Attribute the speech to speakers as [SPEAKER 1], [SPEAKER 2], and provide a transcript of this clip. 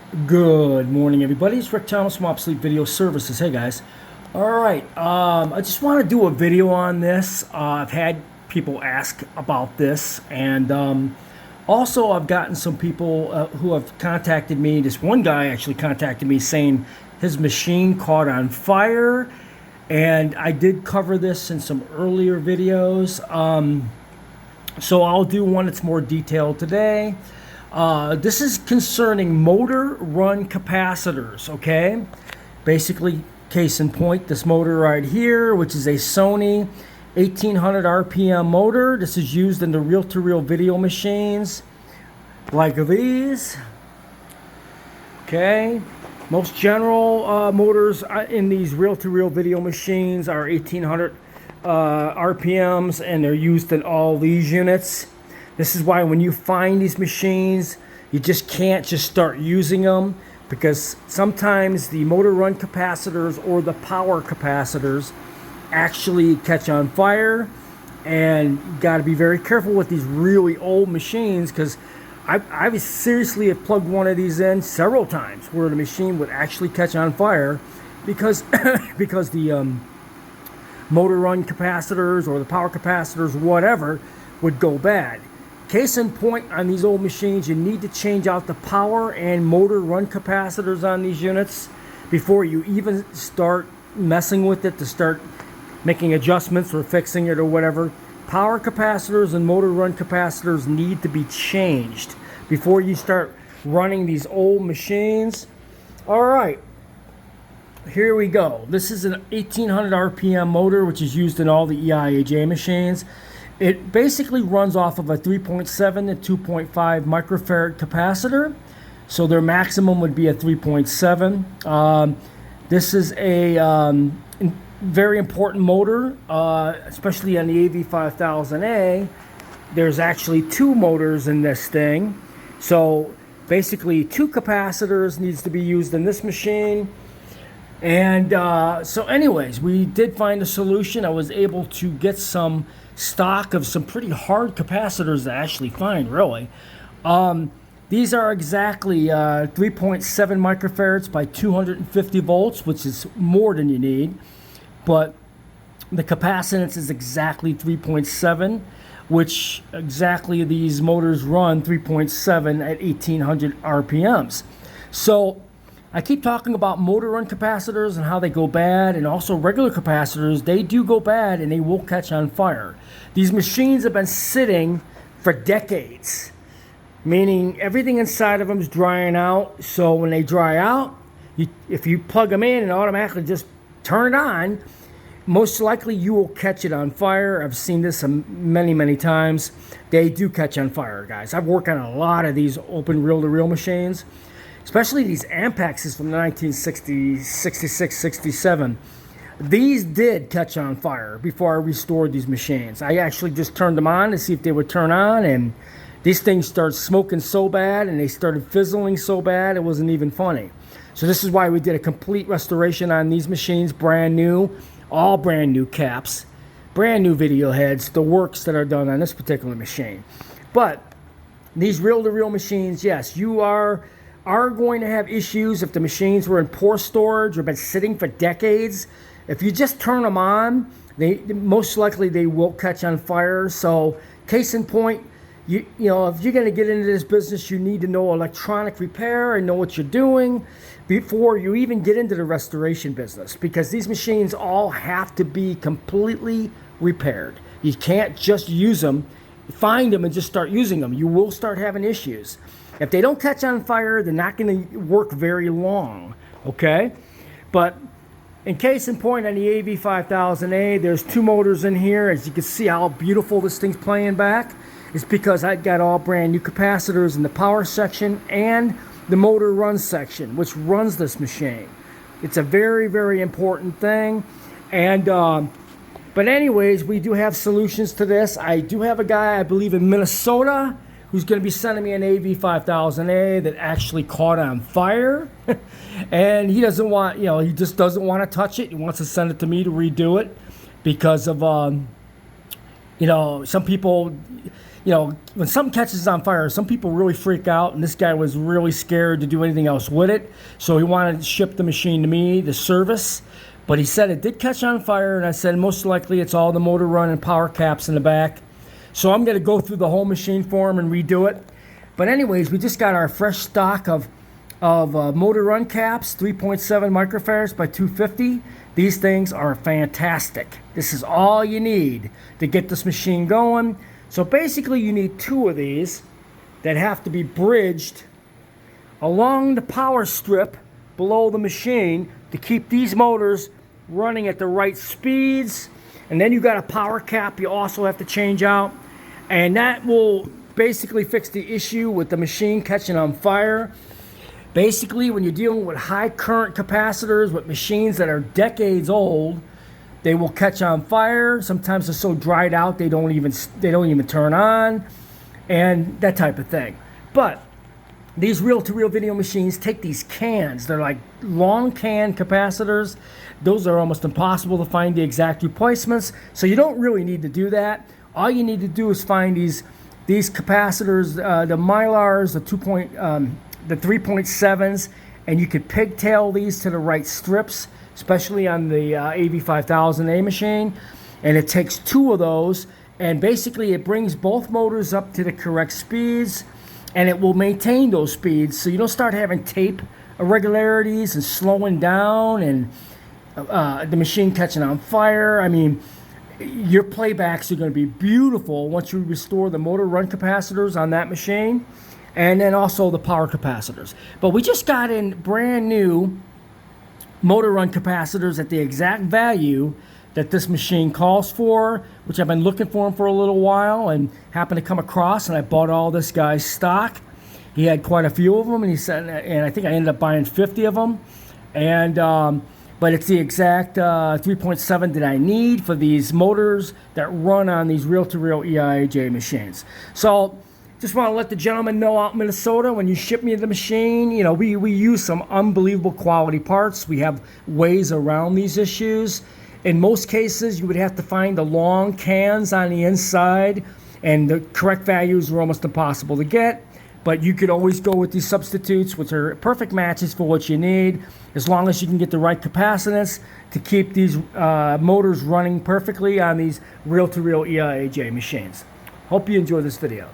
[SPEAKER 1] Good morning, everybody. It's Rick Thomas from Obsolete Video Services. Hey, guys. All right. I just want to do a video on this. I've had people ask about this, and also I've gotten some people who have contacted me. This one guy actually contacted me saying his machine caught on fire, and I did cover this in some earlier videos. So I'll do one that's more detailed today. This is concerning motor run capacitors, okay? Basically, case in point, this motor right here, which is a Sony 1800 RPM motor. This is used in the reel-to-reel video machines like these, okay? Most general motors in these reel-to-reel video machines are 1800 RPMs, and they're used in all these units. This is why when you find these machines, you just can't just start using them, because sometimes the motor run capacitors or the power capacitors actually catch on fire, and you got to be very careful with these really old machines, because I seriously have plugged one of these in several times where the machine would actually catch on fire because because the motor run capacitors or the power capacitors, whatever, would go bad. Case in point, on these old machines, you need to change out the power and motor run capacitors on these units before you even start messing with it, to start making adjustments or fixing it or whatever. Power capacitors and motor run capacitors need to be changed before you start running these old machines. All right, here we go. This is an 1800 RPM motor, which is used in all the EIAJ machines. It basically runs off of a 3.7 to 2.5 microfarad capacitor. So their maximum would be a 3.7. This is a very important motor, especially on the AV5000A. There's actually two motors in this thing. So basically 2 capacitors needs to be used in this machine. And so anyways, we did find a solution. I was able to get some stock of some pretty hard capacitors to actually find, really. These are exactly 3.7 microfarads by 250 volts, which is more than you need. But the capacitance is exactly 3.7, which exactly these motors run 3.7 at 1800 RPMs. So I keep talking about motor run capacitors and how they go bad, and also regular capacitors. They do go bad and they will catch on fire. These machines have been sitting for decades, meaning everything inside of them is drying out. So when they dry out, if you plug them in and automatically just turn it on, most likely you will catch it on fire. I've seen this many, many times. They do catch on fire, guys. I've worked on a lot of these open reel-to-reel machines, especially these Ampexes from the 1960s, 66, 67. These did catch on fire before I restored these machines. I actually just turned them on to see if they would turn on, and these things started smoking so bad and they started fizzling so bad it wasn't even funny. So this is why we did a complete restoration on these machines, brand new, all brand new caps, brand new video heads, the works that are done on this particular machine. But these reel-to-reel machines, yes, you are going to have issues if the machines were in poor storage or been sitting for decades. If you just turn them on, most likely they will catch on fire. So case in point, you know, if you're going to get into this business, you need to know electronic repair and know what you're doing before you even get into the restoration business, because these machines all have to be completely repaired. You can't just use them, find them and just start using them. You will start having issues. If they don't catch on fire, they're not going to work very long, okay? But in case in point, on the AV5000A, there's 2 motors in here. As you can see how beautiful this thing's playing back. It's because I got all brand new capacitors in the power section and the motor run section, which runs this machine. It's a very, very important thing. And but anyways, we do have solutions to this. I do have a guy, I believe in Minnesota, who's going to be sending me an AV5000A that actually caught on fire. And he doesn't want, he just doesn't want to touch it. He wants to send it to me to redo it because of You know, some people, you know, when something catches on fire, some people really freak out, and this guy was really scared to do anything else with it. So he wanted to ship the machine to me, the service. But he said it did catch on fire, and I said most likely it's all the motor run and power caps in the back. So I'm going to go through the whole machine for him and redo it. But anyways, we just got our fresh stock of motor run caps, 3.7 microfarads by 250. These things are fantastic. This is all you need to get this machine going. So basically you need 2 of these that have to be bridged along the power strip below the machine to keep these motors running at the right speeds. And then you got a power cap you also have to change out, and that will basically fix the issue with the machine catching on fire. Basically, when you're dealing with high current capacitors with machines that are decades old, they will catch on fire. Sometimes they're so dried out they don't even turn on, and that type of thing. But these reel-to-reel video machines take these cans. They're like long can capacitors. Those are almost impossible to find the exact replacements, so you don't really need to do that. All you need to do is find these capacitors, the Mylars, the 3.7s, and you could pigtail these to the right strips, especially on the AV5000A machine. And it takes 2 of those, and basically it brings both motors up to the correct speeds, and it will maintain those speeds so you don't start having tape irregularities and slowing down and the machine catching on fire. I mean, your playbacks are going to be beautiful once you restore the motor run capacitors on that machine, and then also the power capacitors. But we just got in brand new motor run capacitors at the exact value that this machine calls for, which I've been looking for them for a little while and happened to come across, and I bought all this guy's stock. He had quite a few of them, and he said, and I think I ended up buying 50 of them. And but it's the exact 3.7 that I need for these motors that run on these reel-to-reel EIAJ machines. So just want to let the gentleman know out in Minnesota, when you ship me the machine, you know, we use some unbelievable quality parts. We have ways around these issues. In most cases, you would have to find the long cans on the inside, and the correct values are almost impossible to get. But you could always go with these substitutes, which are perfect matches for what you need, as long as you can get the right capacitance to keep these motors running perfectly on these reel-to-reel EIAJ machines. Hope you enjoy this video.